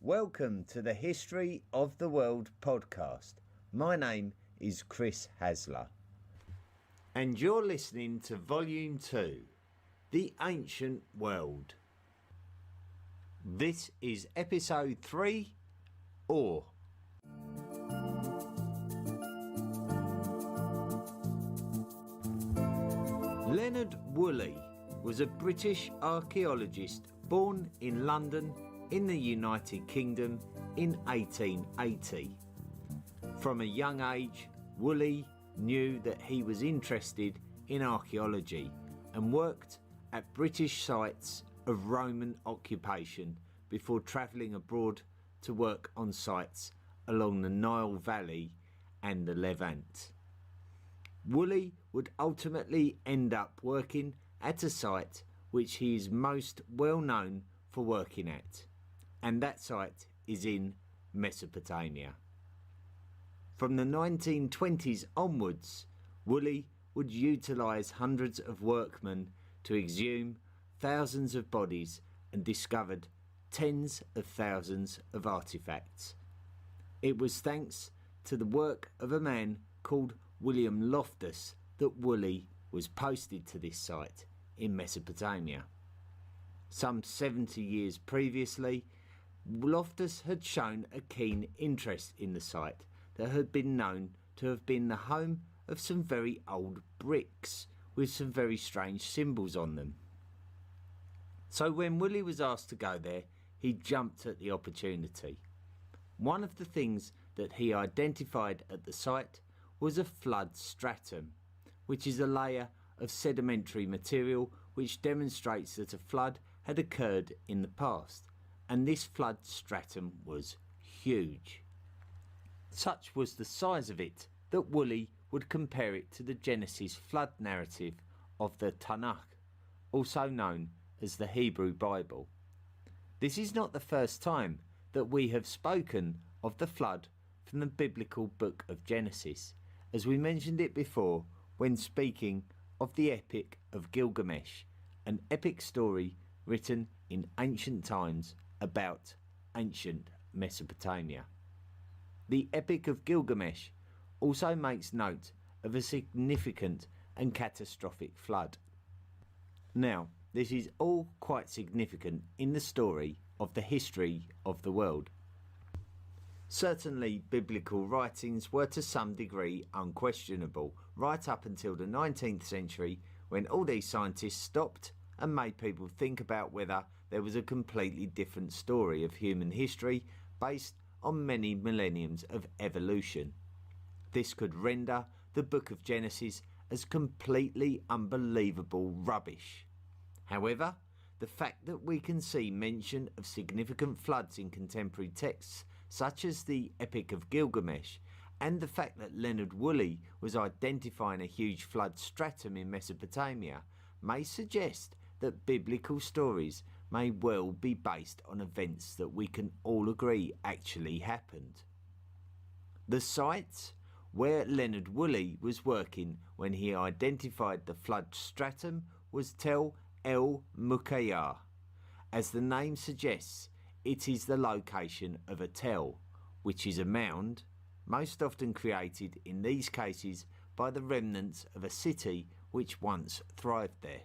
Welcome to the History of the World podcast. My name is Chris Hasler. And you're listening to Volume 2, The Ancient World. This is Episode 3, Ore. Leonard Woolley was a British archaeologist born in London in the United Kingdom in 1880. From a young age, Woolley knew that he was interested in archaeology and worked at British sites of Roman occupation before travelling abroad to work on sites along the Nile Valley and the Levant. Woolley would ultimately end up working at a site which he is most well known for working at, and that site is in Mesopotamia. From the 1920s onwards, Woolley would utilise hundreds of workmen to exhume thousands of bodies and discovered tens of thousands of artefacts. It was thanks to the work of a man called William Loftus that Woolley was posted to this site in Mesopotamia. Some 70 years previously, Loftus had shown a keen interest in the site that had been known to have been the home of some very old bricks with some very strange symbols on them. So when Woolley was asked to go there, he jumped at the opportunity. One of the things that he identified at the site was a flood stratum, which is a layer of sedimentary material which demonstrates that a flood had occurred in the past, and this flood stratum was huge. Such was the size of it that Woolley would compare it to the Genesis flood narrative of the Tanakh, also known as the Hebrew Bible. This is not the first time that we have spoken of the flood from the biblical book of Genesis, as we mentioned it before when speaking of the Epic of Gilgamesh, an epic story written in ancient times about ancient Mesopotamia. The Epic of Gilgamesh also makes note of a significant and catastrophic flood. Now, this is all quite significant in the story of the history of the world. Certainly, biblical writings were to some degree unquestionable right up until the 19th century, when all these scientists stopped and made people think about whether there was a completely different story of human history based on many millenniums of evolution. This could render the book of Genesis as completely unbelievable rubbish. However, the fact that we can see mention of significant floods in contemporary texts such as the Epic of Gilgamesh, and the fact that Leonard Woolley was identifying a huge flood stratum in Mesopotamia, may suggest that biblical stories may well be based on events that we can all agree actually happened. The site where Leonard Woolley was working when he identified the flood stratum was Tel El Mukayyar. As the name suggests, it is the location of a tell, which is a mound, most often created in these cases by the remnants of a city which once thrived there.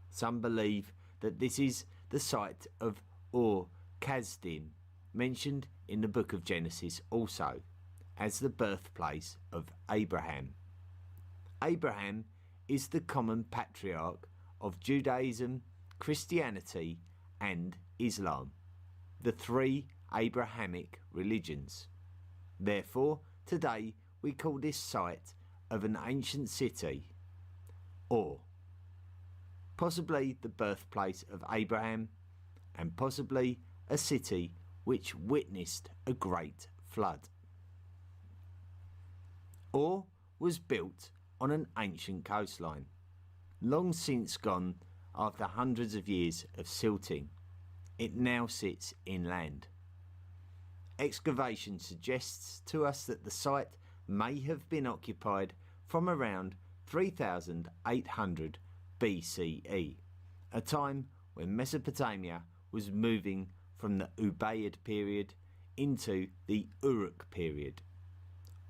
Some believe that this is the site of Ur Kasdim, mentioned in the book of Genesis also, as the birthplace of Abraham. Abraham is the common patriarch of Judaism, Christianity, and Islam, the three Abrahamic religions. Therefore, today we call this site of an ancient city Ur, possibly the birthplace of Abraham, and possibly a city which witnessed a great flood. Ur was built on an ancient coastline, long since gone after hundreds of years of silting. It now sits inland. Excavation suggests to us that the site may have been occupied from around 3800 BCE, a time when Mesopotamia was moving from the Ubaid period into the Uruk period.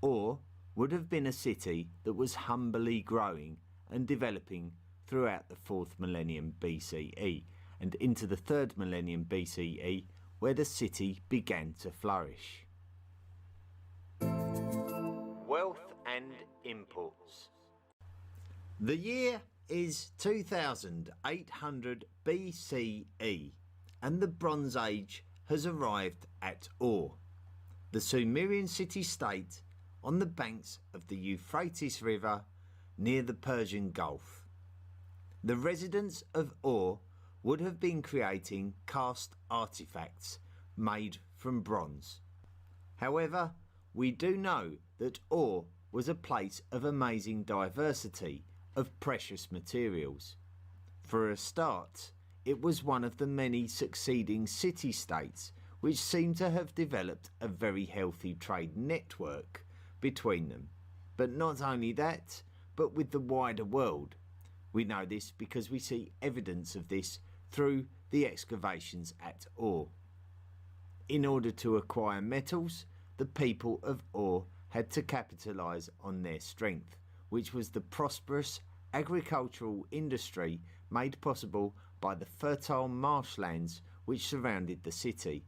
Ur would have been a city that was humbly growing and developing throughout the 4th millennium BCE and into the 3rd millennium BCE, where the city began to flourish. Wealth and imports. The year is 2800 BCE and the Bronze Age has arrived at Ur, the Sumerian city-state on the banks of the Euphrates River near the Persian Gulf. The residents of Ur would have been creating cast artifacts made from bronze. However, we do know that Ur was a place of amazing diversity of precious materials. For a start, it was one of the many succeeding city-states which seem to have developed a very healthy trade network between them. But not only that, but with the wider world. We know this because we see evidence of this through the excavations at Ur. In order to acquire metals, the people of Ur had to capitalise on their strength, which was the prosperous agricultural industry made possible by the fertile marshlands which surrounded the city.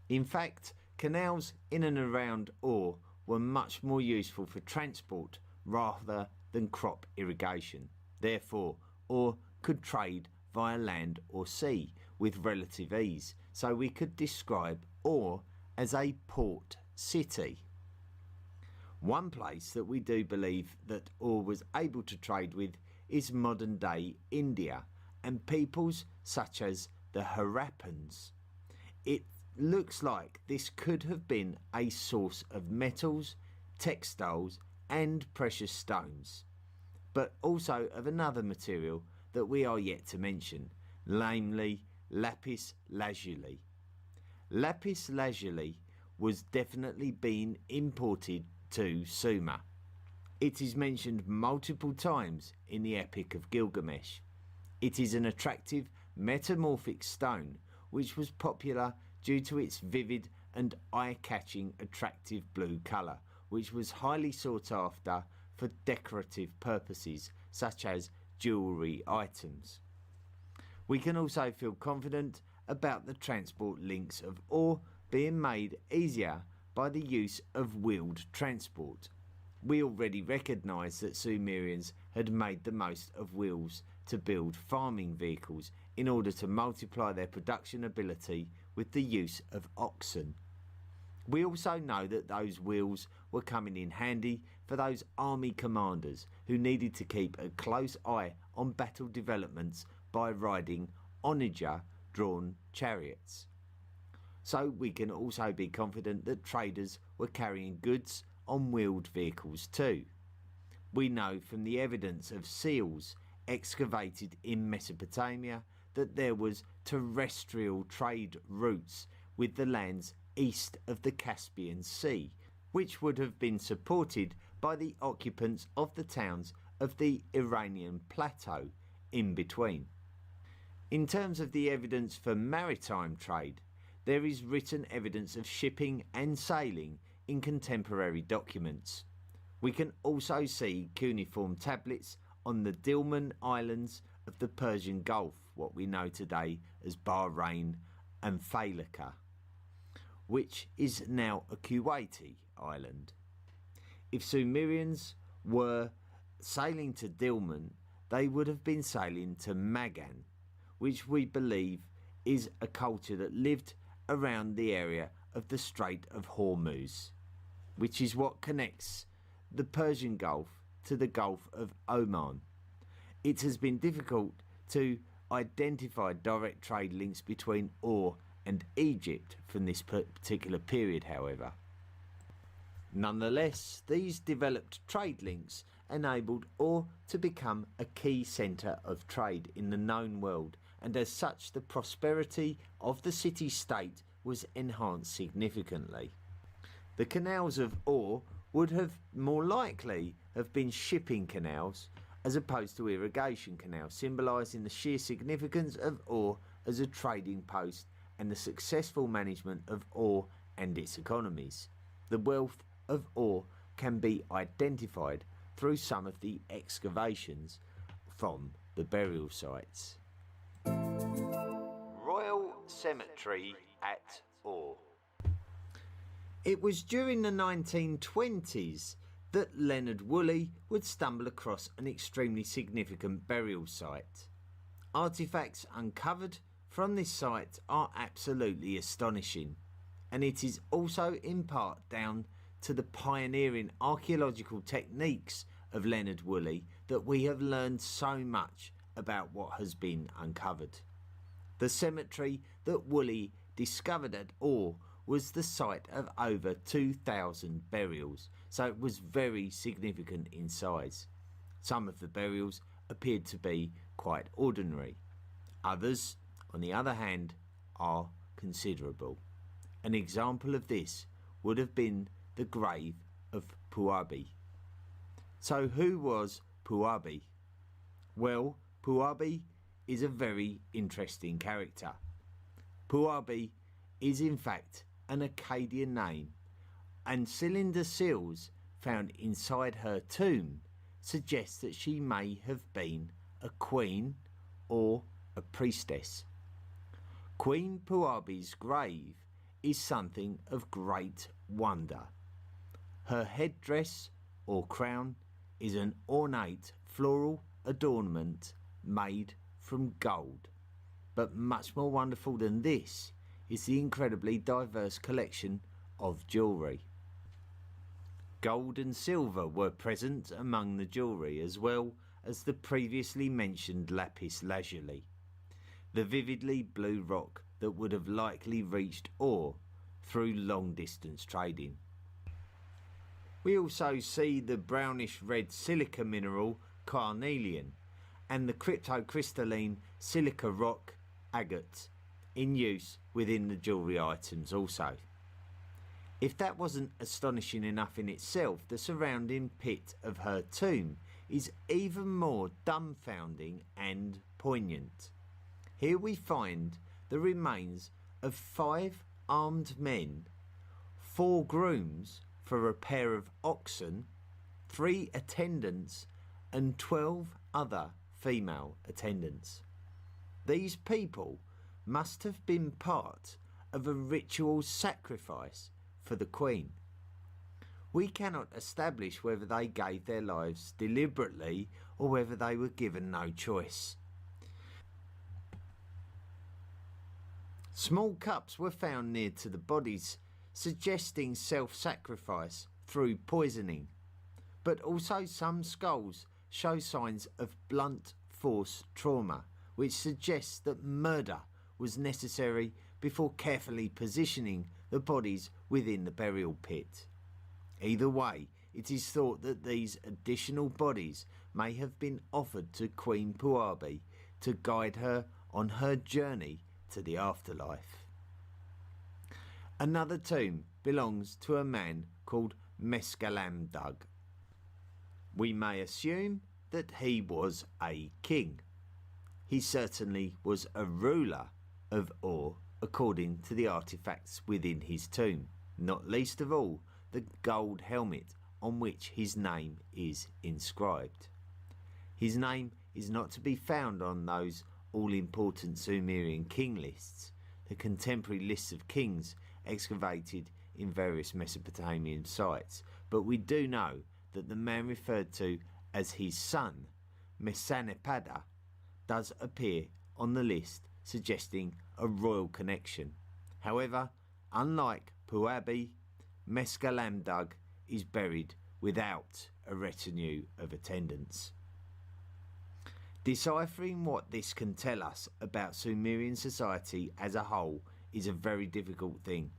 In fact, canals in and around Ur were much more useful for transport rather than crop irrigation. Therefore, Ur could trade via land or sea with relative ease, so we could describe Ur as a port city. One place that we do believe that Ur was able to trade with is modern-day India and peoples such as the Harappans. It looks like this could have been a source of metals, textiles and precious stones, but also of another material that we are yet to mention, namely lapis lazuli. Lapis lazuli was definitely being imported to Sumer. It is mentioned multiple times in the Epic of Gilgamesh. It is an attractive metamorphic stone which was popular due to its vivid and eye-catching attractive blue colour, which was highly sought after for decorative purposes such as jewellery items. We can also feel confident about the transport links of Ur being made easier by the use of wheeled transport. We already recognise that Sumerians had made the most of wheels to build farming vehicles in order to multiply their production ability with the use of oxen. We also know that those wheels were coming in handy for those army commanders who needed to keep a close eye on battle developments by riding onager-drawn chariots. So we can also be confident that traders were carrying goods on wheeled vehicles too. We know from the evidence of seals excavated in Mesopotamia that there was terrestrial trade routes with the lands east of the Caspian Sea, which would have been supported by the occupants of the towns of the Iranian plateau in between. In terms of the evidence for maritime trade, there is written evidence of shipping and sailing in contemporary documents. We can also see cuneiform tablets on the Dilmun Islands of the Persian Gulf, what we know today as Bahrain and Failaka, which is now a Kuwaiti island. If Sumerians were sailing to Dilmun, they would have been sailing to Magan, which we believe is a culture that lived around the area of the Strait of Hormuz, which is what connects the Persian Gulf to the Gulf of Oman. It has been difficult to identify direct trade links between Ur and Egypt from this particular period, however. Nonetheless, these developed trade links enabled Ur to become a key centre of trade in the known world, and as such the prosperity of the city-state was enhanced significantly. The canals of Ur would have more likely have been shipping canals as opposed to irrigation canals, symbolising the sheer significance of Ur as a trading post and the successful management of ore and its economies. The wealth of ore can be identified through some of the excavations from the burial sites. Royal Cemetery at Ore. It was during the 1920s that Leonard Woolley would stumble across an extremely significant burial site. Artefacts uncovered from this site are absolutely astonishing, and it is also in part down to the pioneering archaeological techniques of Leonard Woolley that we have learned so much about what has been uncovered. The cemetery that Woolley discovered at Ore was the site of over 2,000 burials, so it was very significant in size. Some of the burials appeared to be quite ordinary. Others, on the other hand, are considerable. An example of this would have been the grave of Puabi. So who was Puabi? Well, Puabi is a very interesting character. Puabi is in fact an Akkadian name, and cylinder seals found inside her tomb suggest that she may have been a queen or a priestess. Queen Puabi's grave is something of great wonder. Her headdress or crown is an ornate floral adornment made from gold. But much more wonderful than this is the incredibly diverse collection of jewellery. Gold and silver were present among the jewellery, as well as the previously mentioned lapis lazuli, the vividly blue rock that would have likely reached Ore through long distance trading. We also see the brownish red silica mineral carnelian and the cryptocrystalline silica rock agate in use within the jewellery items also. If that wasn't astonishing enough in itself, the surrounding pit of her tomb is even more dumbfounding and poignant. Here we find the remains of 5 armed men, 4 grooms for a pair of oxen, 3 attendants and 12 other female attendants. These people must have been part of a ritual sacrifice for the Queen. We cannot establish whether they gave their lives deliberately or whether they were given no choice. Small cups were found near to the bodies, suggesting self-sacrifice through poisoning, but also some skulls show signs of blunt force trauma, which suggests that murder was necessary before carefully positioning the bodies within the burial pit. Either way, it is thought that these additional bodies may have been offered to Queen Puabi to guide her on her journey to the afterlife. Another tomb belongs to a man called Mescalamdug. We may assume that he was a king. He certainly was a ruler of Ore according to the artefacts within his tomb, not least of all the gold helmet on which his name is inscribed. His name is not to be found on those all-important Sumerian king lists, the contemporary lists of kings excavated in various Mesopotamian sites, but we do know that the man referred to as his son, Mesanepada, does appear on the list, suggesting a royal connection. However, unlike Puabi, Mescalamdug is buried without a retinue of attendants. Deciphering what this can tell us about Sumerian society as a whole is a very difficult thing.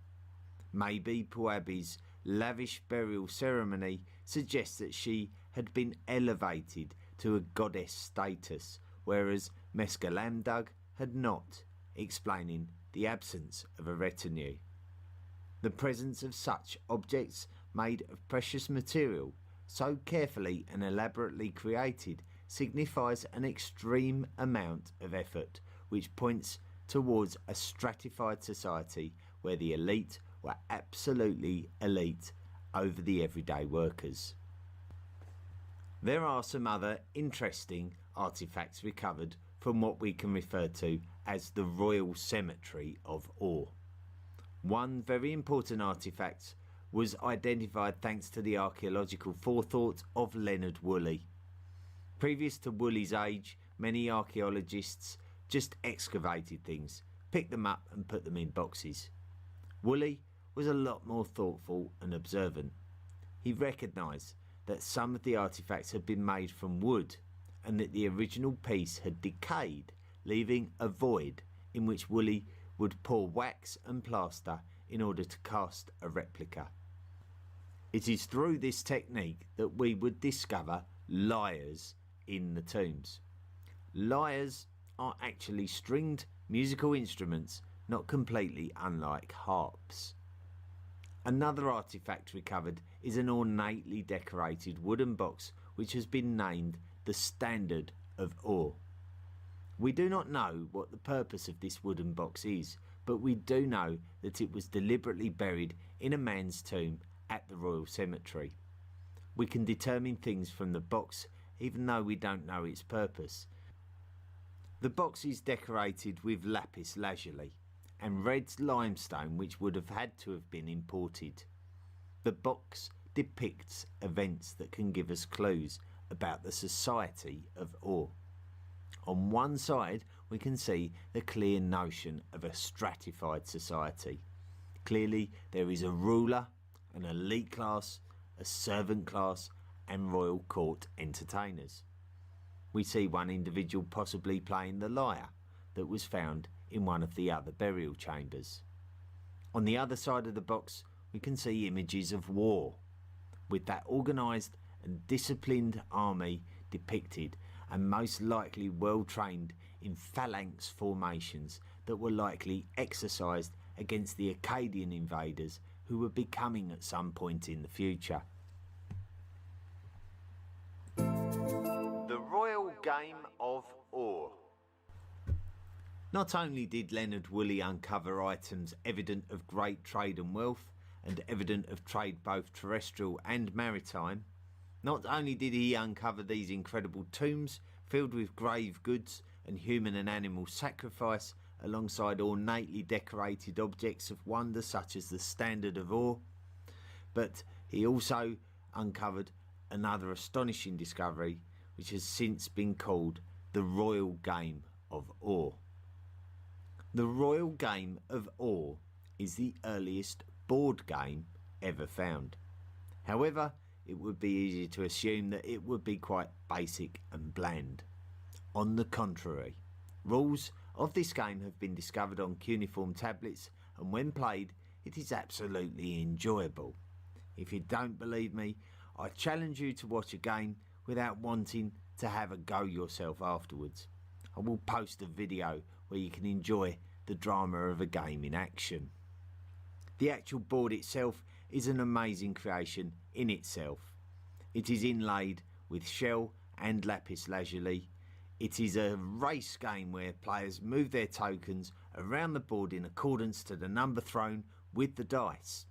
Maybe Puabi's lavish burial ceremony suggests that she had been elevated to a goddess status, whereas Mescalamdug had not, explaining the absence of a retinue. The presence of such objects made of precious material, so carefully and elaborately created, signifies an extreme amount of effort, which points towards a stratified society where the elite were absolutely elite over the everyday workers. There are some other interesting artefacts recovered from what we can refer to as the Royal Cemetery of Ore. One very important artefact was identified thanks to the archaeological forethought of Leonard Woolley. Previous to Woolley's age, many archaeologists just excavated things, picked them up and put them in boxes. Woolley was a lot more thoughtful and observant. He recognised that some of the artefacts had been made from wood and that the original piece had decayed, leaving a void in which Woolley would pour wax and plaster in order to cast a replica. It is through this technique that we would discover lyres in the tombs. Lyres are actually stringed musical instruments, not completely unlike harps. Another artefact recovered is an ornately decorated wooden box which has been named the Standard of Ore. We do not know what the purpose of this wooden box is, but we do know that it was deliberately buried in a man's tomb at the Royal Cemetery. We can determine things from the box even though we don't know its purpose. The box is decorated with lapis lazuli and red limestone which would have had to have been imported. The box depicts events that can give us clues about the society of Ore. On one side we can see the clear notion of a stratified society. Clearly there is a ruler, an elite class, a servant class and royal court entertainers. We see one individual possibly playing the lyre that was found in one of the other burial chambers. On the other side of the box we can see images of war, with that organised and disciplined army depicted and most likely well trained in phalanx formations that were likely exercised against the Akkadian invaders who were becoming at some point in the future. The Royal Game of Ore. Not only did Leonard Woolley uncover items evident of great trade and wealth, and evident of trade both terrestrial and maritime, not only did he uncover these incredible tombs filled with grave goods and human and animal sacrifice alongside ornately decorated objects of wonder such as the Standard of Ore, but he also uncovered another astonishing discovery which has since been called the Royal Game of Ore. The Royal Game of Ore is the earliest board game ever found. However, it would be easy to assume that it would be quite basic and bland. On the contrary, rules of this game have been discovered on cuneiform tablets, and when played it is absolutely enjoyable. If you don't believe me, I challenge you to watch a game without wanting to have a go yourself afterwards. I will post a video where you can enjoy the drama of a game in action. The actual board itself is an amazing creation in itself. It is inlaid with shell and lapis lazuli. It is a race game where players move their tokens around the board in accordance to the number thrown with the dice.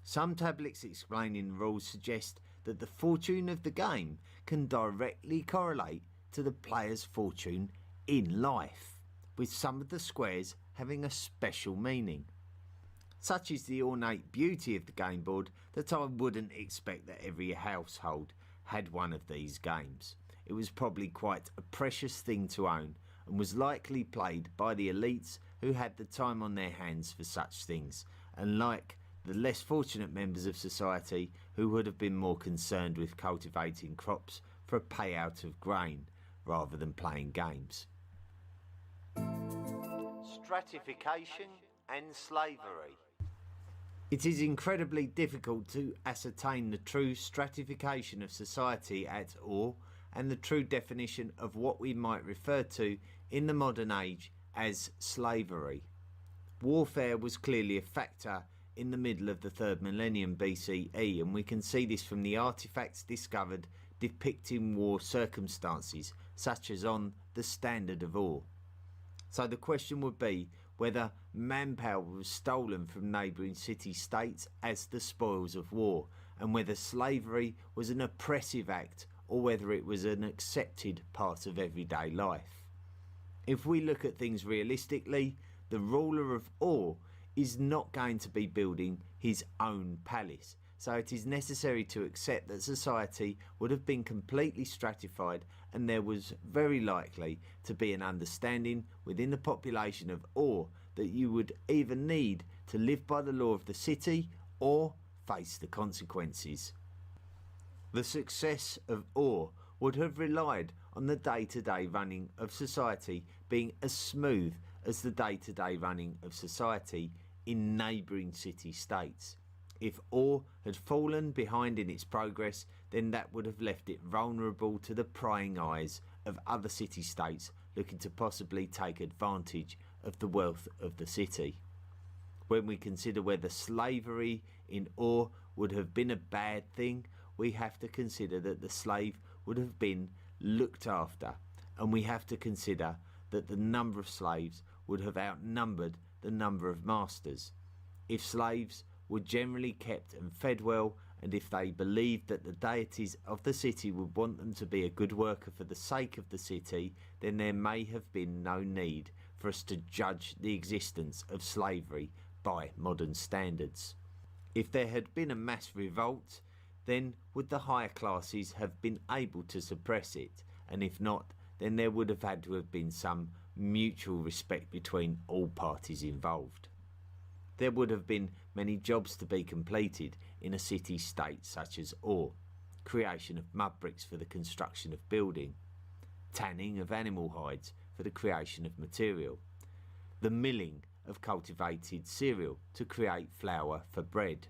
Some tablets explaining the rules suggest that the fortune of the game can directly correlate to the player's fortune in life, with some of the squares having a special meaning. Such is the ornate beauty of the game board that I wouldn't expect that every household had one of these games. It was probably quite a precious thing to own and was likely played by the elites who had the time on their hands for such things, unlike the less fortunate members of society who would have been more concerned with cultivating crops for a payout of grain rather than playing games. Stratification and slavery. It is incredibly difficult to ascertain the true stratification of society at Ore and the true definition of what we might refer to in the modern age as slavery. Warfare was clearly a factor in the middle of the 3rd millennium BCE, and we can see this from the artifacts discovered depicting war circumstances, such as on the Standard of Ore. So the question would be, whether manpower was stolen from neighbouring city-states as the spoils of war, and whether slavery was an oppressive act or whether it was an accepted part of everyday life. If we look at things realistically, the ruler of Ur is not going to be building his own palace, so it is necessary to accept that society would have been completely stratified, and there was very likely to be an understanding within the population of Ur that you would either need to live by the law of the city or face the consequences. The success of Ur would have relied on the day-to-day running of society being as smooth as the day-to-day running of society in neighbouring city-states. If Ur had fallen behind in its progress, then that would have left it vulnerable to the prying eyes of other city-states looking to possibly take advantage of the wealth of the city. When we consider whether slavery in Ur would have been a bad thing, we have to consider that the slave would have been looked after, and we have to consider that the number of slaves would have outnumbered the number of masters. If slaves were generally kept and fed well, and if they believed that the deities of the city would want them to be a good worker for the sake of the city, then there may have been no need for us to judge the existence of slavery by modern standards. If there had been a mass revolt, then would the higher classes have been able to suppress it, and if not, then there would have had to have been some mutual respect between all parties involved. There would have been many jobs to be completed in a city-state such as Ur: creation of mud bricks for the construction of building, tanning of animal hides for the creation of material, the milling of cultivated cereal to create flour for bread.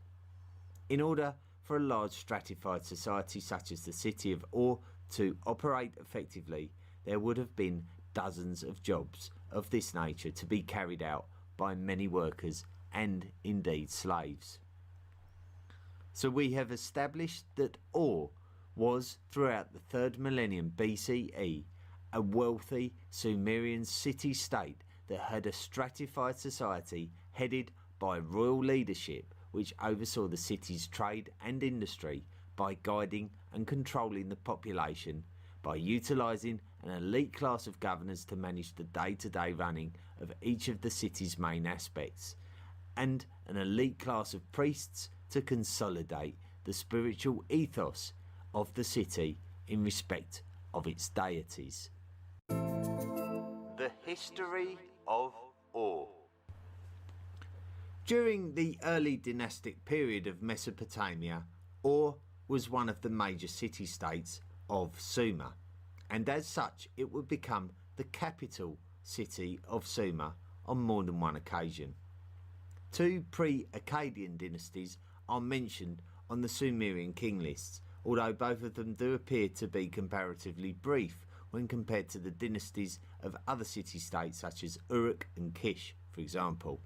In order for a large stratified society such as the city of Ur to operate effectively, there would have been dozens of jobs of this nature to be carried out by many workers and indeed slaves. So we have established that Ur was, throughout the 3rd millennium BCE, a wealthy Sumerian city-state that had a stratified society headed by royal leadership, which oversaw the city's trade and industry by guiding and controlling the population, by utilising an elite class of governors to manage the day-to-day running of each of the city's main aspects, and an elite class of priests to consolidate the spiritual ethos of the city in respect of its deities. The history of Ur. During the early dynastic period of Mesopotamia, Ur was one of the major city-states of Sumer, and as such it would become the capital city of Sumer on more than one occasion. 2 pre-Akkadian dynasties are mentioned on the Sumerian king lists, although both of them do appear to be comparatively brief when compared to the dynasties of other city-states such as Uruk and Kish, for example.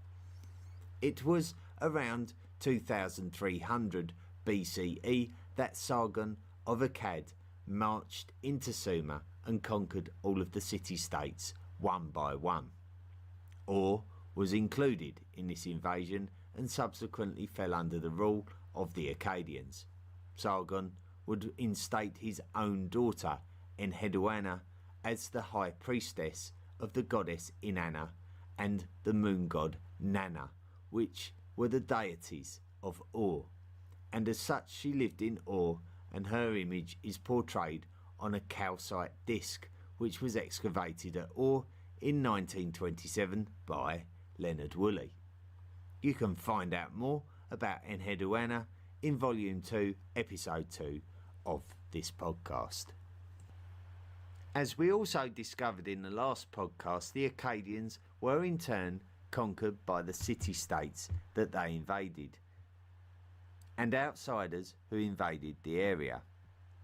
It was around 2300 BCE that Sargon of Akkad marched into Sumer and conquered all of the city-states one by one. Ur was included in this invasion and subsequently fell under the rule of the Akkadians. Sargon would instate his own daughter, Enheduanna, as the high priestess of the goddess Inanna and the moon god Nanna, which were the deities of Ur, and as such she lived in Ur, and her image is portrayed on a calcite disc which was excavated at Ur in 1927 by Leonard Woolley. You can find out more about Enheduanna in Volume 2, Episode 2 of this podcast. As we also discovered in the last podcast, the Akkadians were in turn conquered by the city-states that they invaded, and outsiders who invaded the area,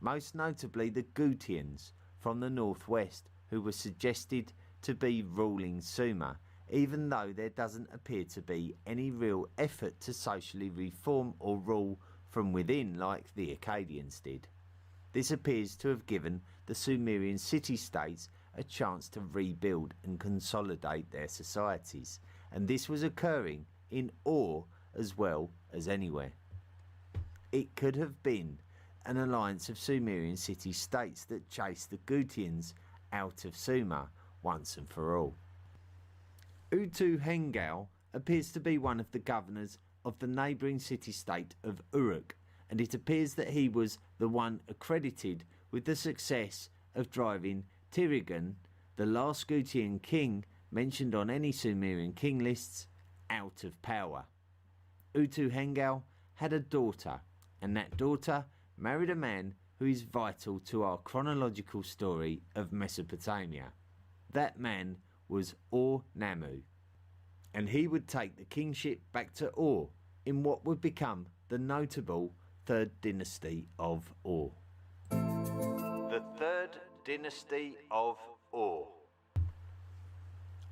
most notably the Gutians from the northwest, who were suggested to be ruling Sumer, even though there doesn't appear to be any real effort to socially reform or rule from within like the Akkadians did. This appears to have given the Sumerian city-states a chance to rebuild and consolidate their societies, and this was occurring in Ur as well as anywhere. It could have been an alliance of Sumerian city-states that chased the Gutians out of Sumer once and for all. Utu-Hengau appears to be one of the governors of the neighbouring city-state of Uruk, and it appears that he was the one accredited with the success of driving Tirigan, the last Gutian king mentioned on any Sumerian king lists, out of power. Utu-Hengau had a daughter, and that daughter married a man who is vital to our chronological story of Mesopotamia. That man was Ur-Nammu, and he would take the kingship back to Ur in what would become the notable Third Dynasty of Ur. The Third Dynasty of Ur.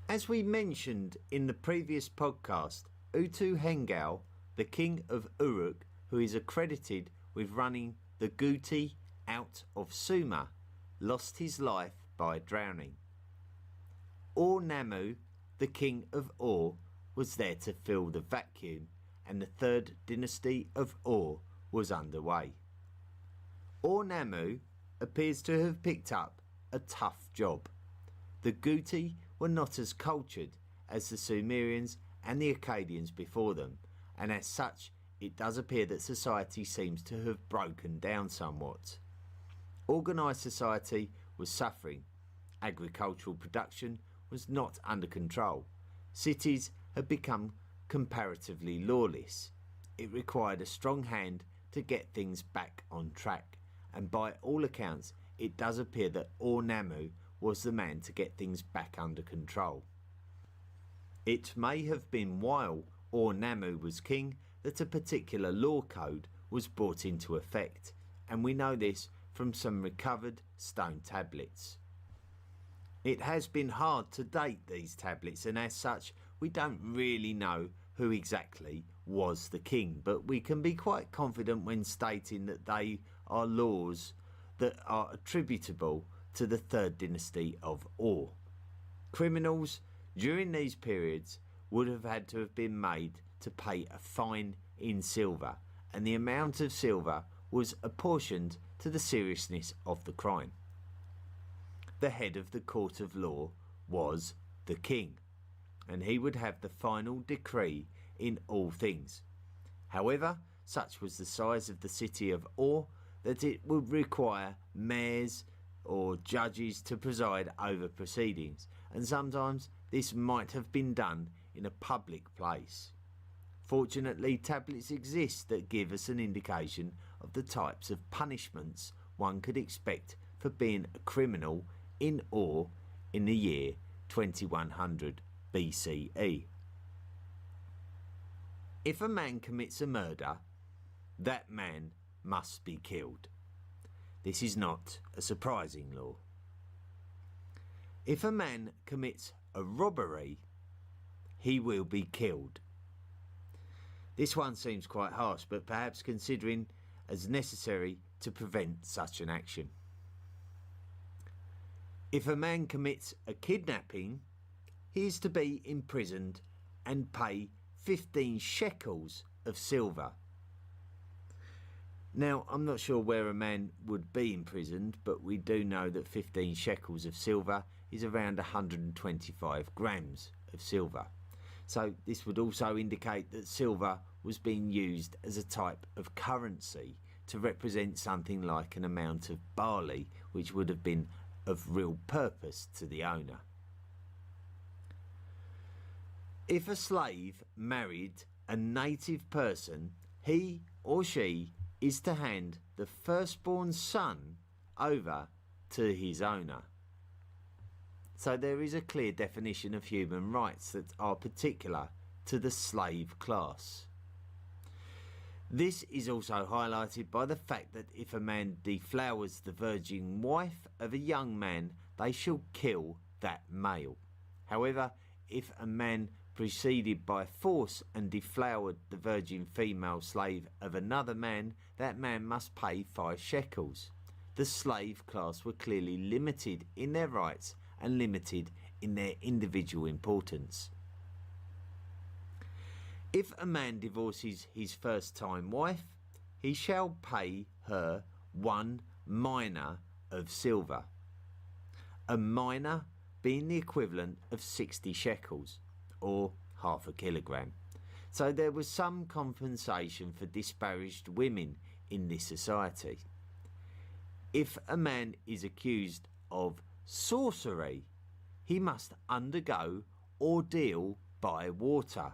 As we mentioned in the previous podcast, Utu-Hengau, the king of Uruk, who is accredited with running the Guti out of Sumer, lost his life by drowning. Ur-Nammu, the king of Ur, was there to fill the vacuum, and the Third Dynasty of Ur was underway. Ur-Nammu appears to have picked up a tough job. The Guti were not as cultured as the Sumerians and the Akkadians before them, and as such it does appear that society seems to have broken down somewhat. Organised society was suffering. Agricultural production was not under control. Cities had become comparatively lawless. It required a strong hand to get things back on track, and by all accounts it does appear that Ur-Nammu was the man to get things back under control. It may have been while Ur-Nammu was king that a particular law code was brought into effect, and we know this from some recovered stone tablets. It has been hard to date these tablets, and as such we don't really know who exactly was the king, but we can be quite confident when stating that they are laws that are attributable to the Third Dynasty of Ur. Criminals during these periods would have had to have been made to pay a fine in silver, and the amount of silver was apportioned to the seriousness of the crime. The head of the court of law was the king, and he would have the final decree in all things. However, such was the size of the city of Ur that it would require mayors or judges to preside over proceedings, and sometimes this might have been done in a public place. Fortunately, tablets exist that give us an indication of the types of punishments one could expect for being a criminal in Ur in the year 2100 BCE. If a man commits a murder, that man must be killed. This is not a surprising law. If a man commits a robbery, he will be killed. This one seems quite harsh, but perhaps considering as necessary to prevent such an action. If a man commits a kidnapping, he is to be imprisoned and pay 15 shekels of silver. Now, I'm not sure where a man would be imprisoned, but we do know that 15 shekels of silver is around 125 grams of silver. So this would also indicate that silver was being used as a type of currency to represent something like an amount of barley, which would have been of real purpose to the owner. If a slave married a native person, he or she is to hand the firstborn son over to his owner. So there is a clear definition of human rights that are particular to the slave class. This is also highlighted by the fact that if a man deflowers the virgin wife of a young man, they shall kill that male. However, if a man proceeded by force and deflowered the virgin female slave of another man, that man must pay 5 shekels. The slave class were clearly limited in their rights and limited in their individual importance. If a man divorces his first-time wife, he shall pay her 1 mina of silver, a mina being the equivalent of 60 shekels, or half a kilogram. So there was some compensation for disparaged women in this society. If a man is accused of sorcery, he must undergo ordeal by water.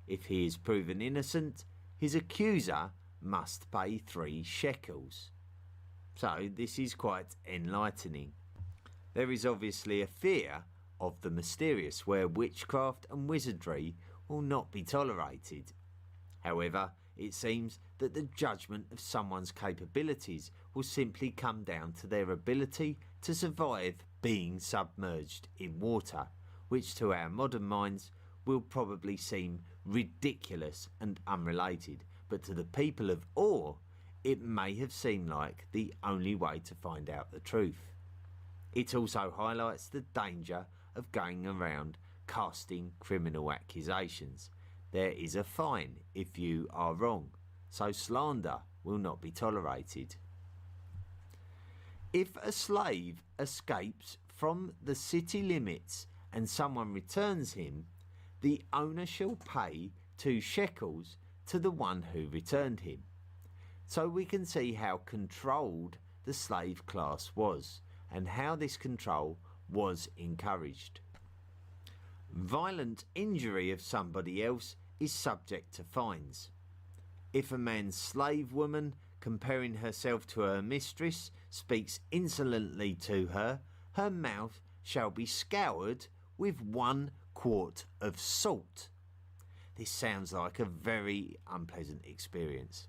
If he is proven innocent, his accuser must pay 3 shekels. So this is quite enlightening. There is obviously a fear of the mysterious, where witchcraft and wizardry will not be tolerated. However, it seems that the judgment of someone's capabilities will simply come down to their ability to survive being submerged in water, which to our modern minds will probably seem ridiculous and unrelated, but to the people of Ur, it may have seemed like the only way to find out the truth. It also highlights the danger of going around casting criminal accusations. There is a fine if you are wrong, so slander will not be tolerated. If a slave escapes from the city limits and someone returns him, the owner shall pay 2 shekels to the one who returned him. So we can see how controlled the slave class was and how this control was encouraged. Violent injury of somebody else is subject to fines. If a man's slave woman, comparing herself to her mistress, speaks insolently to her, her mouth shall be scoured with 1 quart of salt. This sounds like a very unpleasant experience.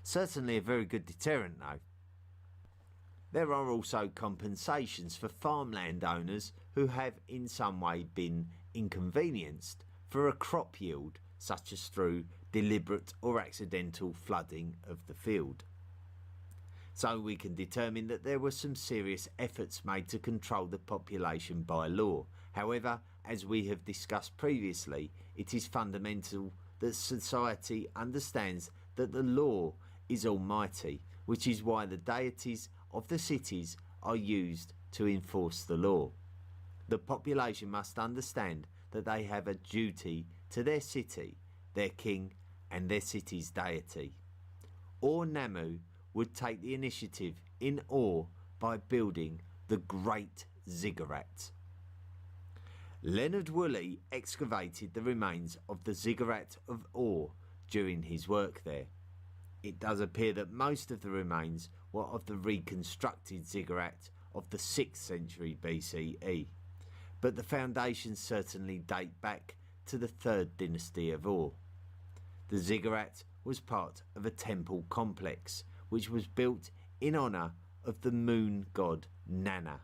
Certainly a very good deterrent though. There are also compensations for farmland owners who have in some way been inconvenienced for a crop yield, such as through deliberate or accidental flooding of the field. So we can determine that there were some serious efforts made to control the population by law. However, as we have discussed previously, it is fundamental that society understands that the law is almighty, which is why the deities of the cities are used to enforce the law. The population must understand that they have a duty to their city, their king, and their city's deity. Ur-Nammu would take the initiative in Ur by building the Great Ziggurat. Leonard Woolley excavated the remains of the Ziggurat of Ur during his work there. It does appear that most of the remains were of the reconstructed ziggurat of the 6th century BCE, but the foundations certainly date back to the 3rd dynasty of Ur. The ziggurat was part of a temple complex which was built in honour of the moon god Nanna.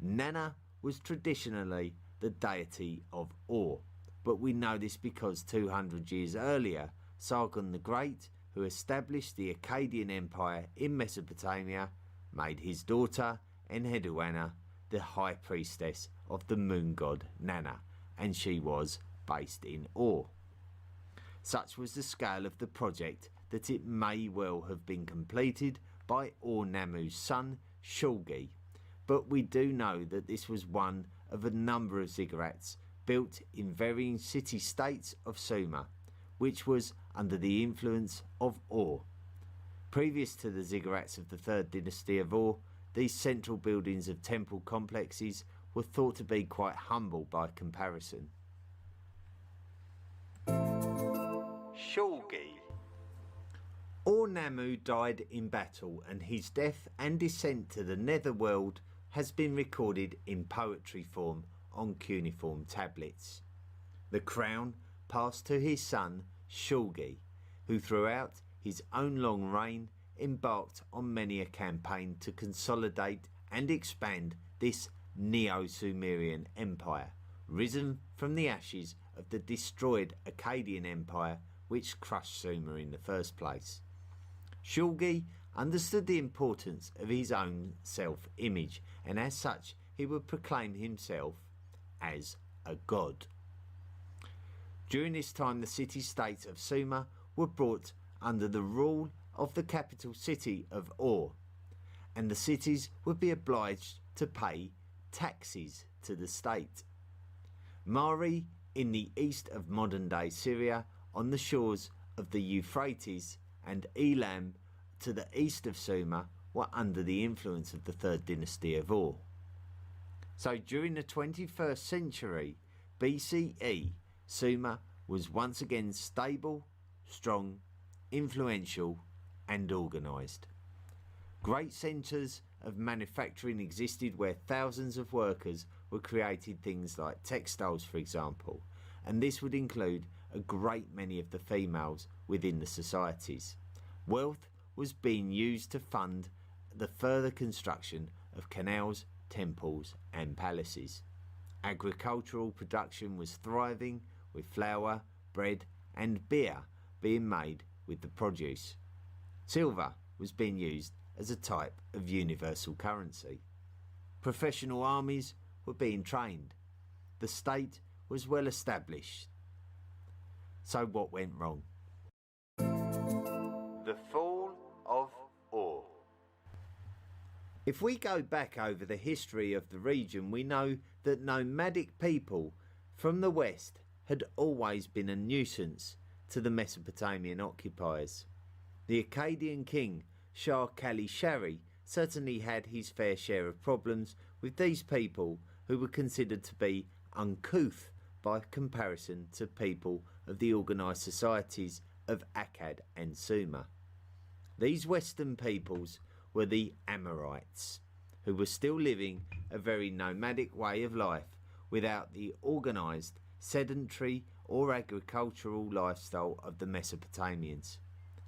Nanna was traditionally the deity of Ur, but we know this because 200 years earlier, Sargon the Great, who established the Akkadian Empire in Mesopotamia, made his daughter Enheduanna the high priestess of the moon god Nanna, and she was based in Ur. Such was the scale of the project that it may well have been completed by Ur-Nammu's son Shulgi, but we do know that this was one of a number of ziggurats built in varying city-states of Sumer, which was under the influence of Ur. Previous to the ziggurats of the 3rd dynasty of Ur, these central buildings of temple complexes were thought to be quite humble by comparison. Shulgi. Ur-Nammu died in battle, and his death and descent to the netherworld has been recorded in poetry form on cuneiform tablets. The crown passed to his son Shulgi, who throughout his own long reign embarked on many a campaign to consolidate and expand this Neo-Sumerian empire, risen from the ashes of the destroyed Akkadian Empire which crushed Sumer in the first place. Shulgi understood the importance of his own self-image, and as such he would proclaim himself as a god. During this time, the city-states of Sumer were brought under the rule of the capital city of Ur, and the cities would be obliged to pay taxes to the state. Mari, in the east of modern-day Syria, on the shores of the Euphrates, and Elam, to the east of Sumer, were under the influence of the third dynasty of Ur. So during the 21st century BCE, Sumer was once again stable, strong, influential and organised. Great centres of manufacturing existed where thousands of workers were creating things like textiles, for example, and this would include a great many of the females within the societies. Wealth was being used to fund the further construction of canals, temples and palaces. Agricultural production was thriving, with flour, bread and beer being made with the produce. Silver was being used as a type of universal currency. Professional armies were being trained. The state was well established. So what went wrong? The fall of Ur. If we go back over the history of the region, we know that nomadic people from the west had always been a nuisance to the Mesopotamian occupiers. The Akkadian king Shah Kali-Shari certainly had his fair share of problems with these people who were considered to be uncouth by comparison to people of the organised societies of Akkad and Sumer. These western peoples were the Amorites, who were still living a very nomadic way of life without the organised, sedentary or agricultural lifestyle of the Mesopotamians.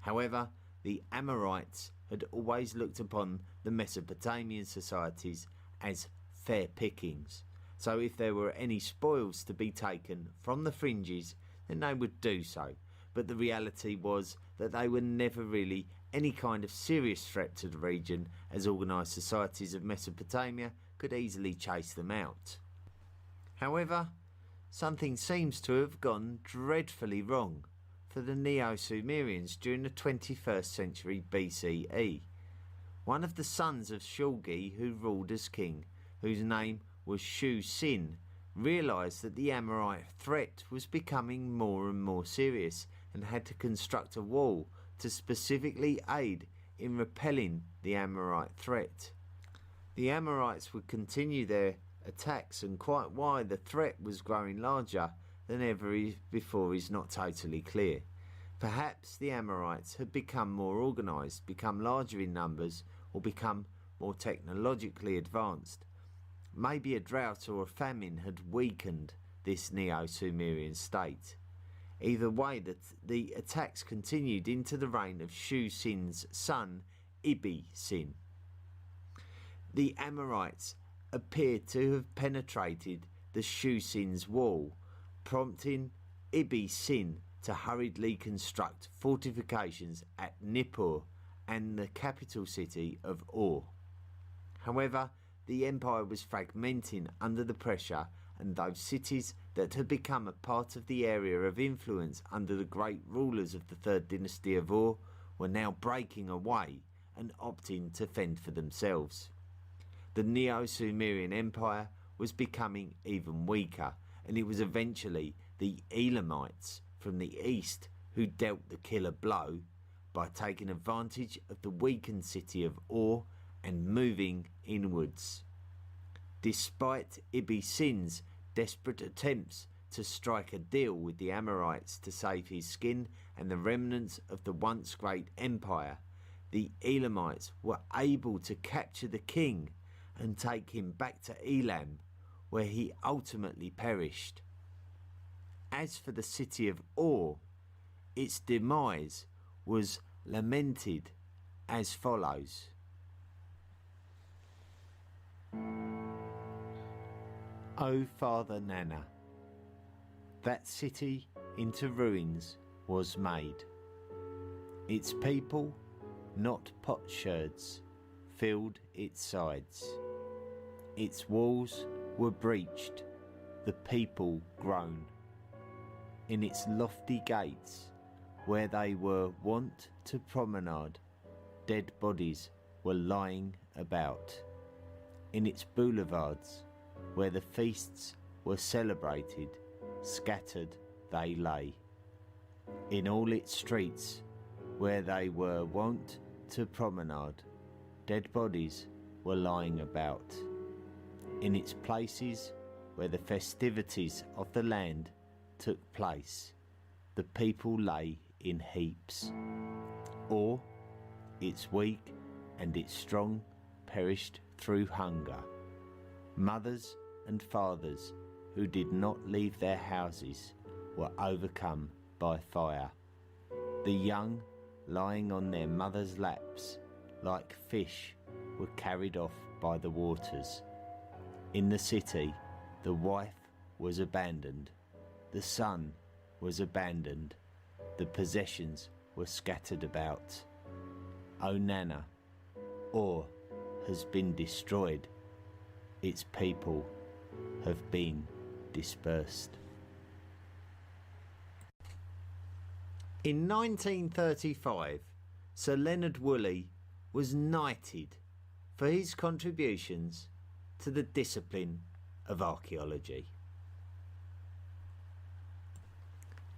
However, the Amorites had always looked upon the Mesopotamian societies as fair pickings, so if there were any spoils to be taken from the fringes, then they would do so, but the reality was that they were never really any kind of serious threat to the region, as organised societies of Mesopotamia could easily chase them out. However, something seems to have gone dreadfully wrong for the Neo-Sumerians during the 21st century BCE. One of the sons of Shulgi, who ruled as king, whose name was Shu-Sin, realised that the Amorite threat was becoming more and more serious and had to construct a wall to specifically aid in repelling the Amorite threat. The Amorites would continue their attacks, and quite why the threat was growing larger than ever before is not totally clear. Perhaps the Amorites had become more organised, become larger in numbers, or become more technologically advanced. Maybe a drought or a famine had weakened this Neo-Sumerian state. Either way, the attacks continued into the reign of Shu-Sin's son, Ibi-Sin. The Amorites appeared to have penetrated the Shu-Sin's wall, prompting Ibi-Sin to hurriedly construct fortifications at Nippur and the capital city of Ur. However, the empire was fragmenting under the pressure, and those cities that had become a part of the area of influence under the great rulers of the third dynasty of Ur were now breaking away and opting to fend for themselves. The Neo-Sumerian Empire was becoming even weaker, and it was eventually the Elamites from the east who dealt the killer blow by taking advantage of the weakened city of Ur and moving inwards. Despite Ibi-Sin's desperate attempts to strike a deal with the Amorites to save his skin and the remnants of the once great empire, the Elamites were able to capture the king and take him back to Elam, where he ultimately perished. As for the city of Ur, its demise was lamented as follows. O Father Nana, that city into ruins was made. Its people, not potsherds, filled its sides. Its walls were breached, the people groan. In its lofty gates, where they were wont to promenade, dead bodies were lying about. In its boulevards, where the feasts were celebrated, scattered they lay. In all its streets, where they were wont to promenade, dead bodies were lying about. In its places, where the festivities of the land took place, the people lay in heaps. Or its weak and its strong perished through hunger. Mothers and fathers who did not leave their houses were overcome by fire. The young, lying on their mothers' laps, like fish, were carried off by the waters. In the city, the wife was abandoned, the son was abandoned, the possessions were scattered about. O Nana, Or has been destroyed, its people have been dispersed. In 1935, Sir Leonard Woolley was knighted for his contributions to the discipline of archaeology.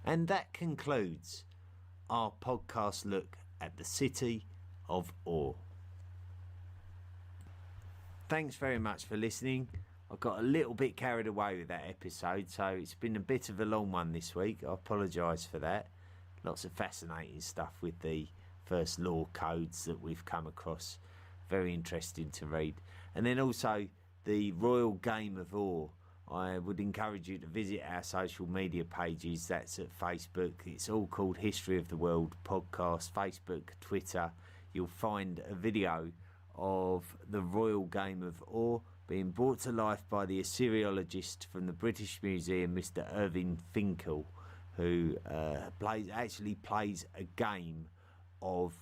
And that concludes our podcast look at the city of Ur. Thanks very much for listening. I got a little bit carried away with that episode, so it's been a bit of a long one this week. I apologise for that. Lots of fascinating stuff with the first law codes that we've come across. Very interesting to read. And then also the Royal Game of Ur. I would encourage you to visit our social media pages. That's at Facebook. It's all called History of the World Podcast. Facebook, Twitter. You'll find a video of the Royal Game of Ur being brought to life by the Assyriologist from the British Museum, Mr. Irving Finkel, who actually plays a game of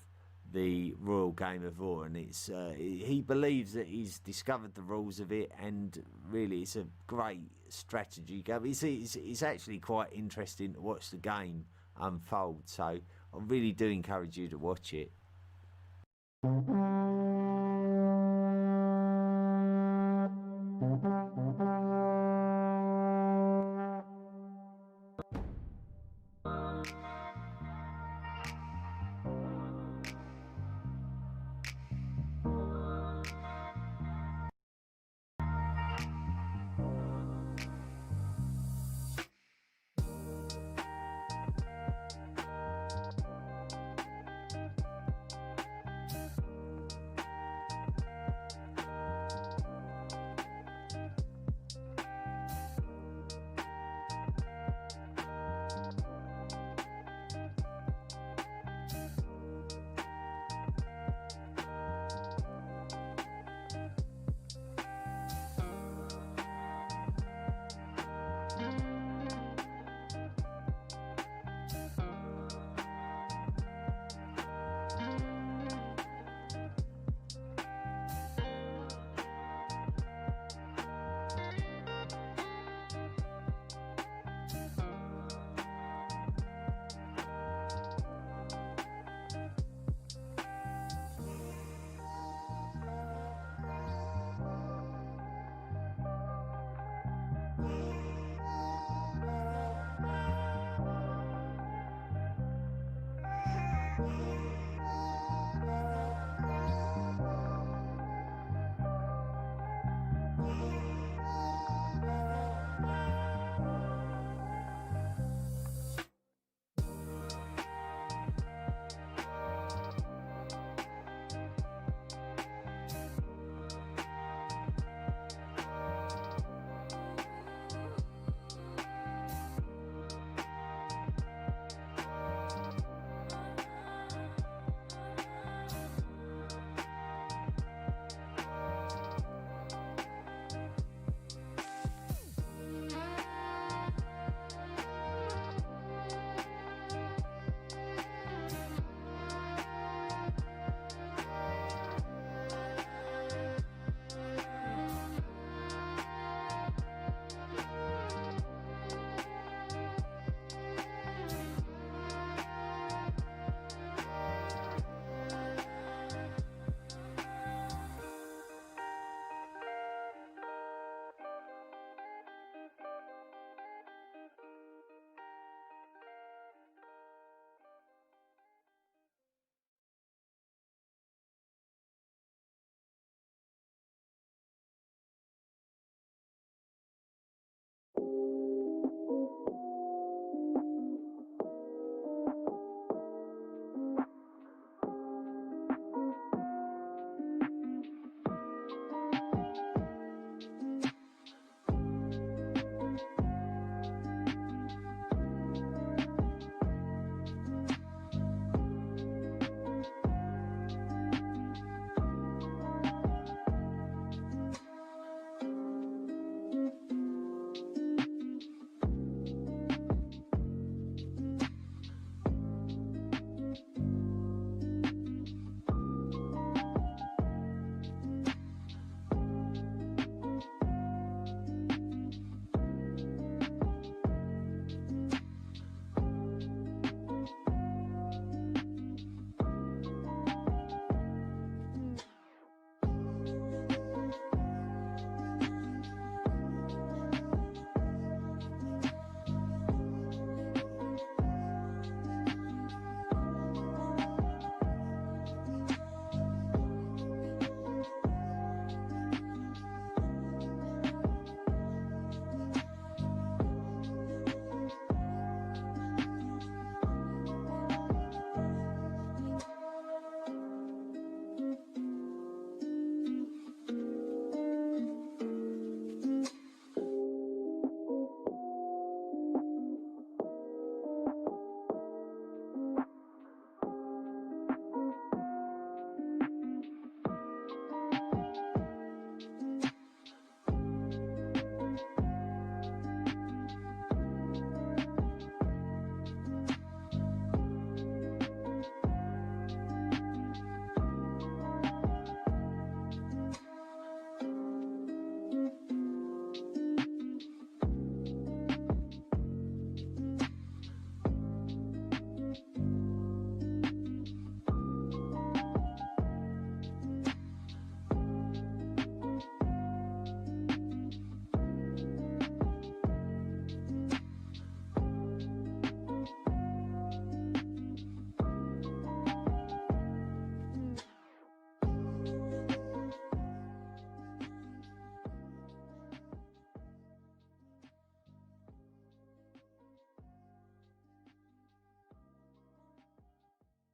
the Royal Game of Ur, and he believes that he's discovered the rules of it, and really it's a great strategy game. It's actually quite interesting to watch the game unfold, so I really do encourage you to watch it.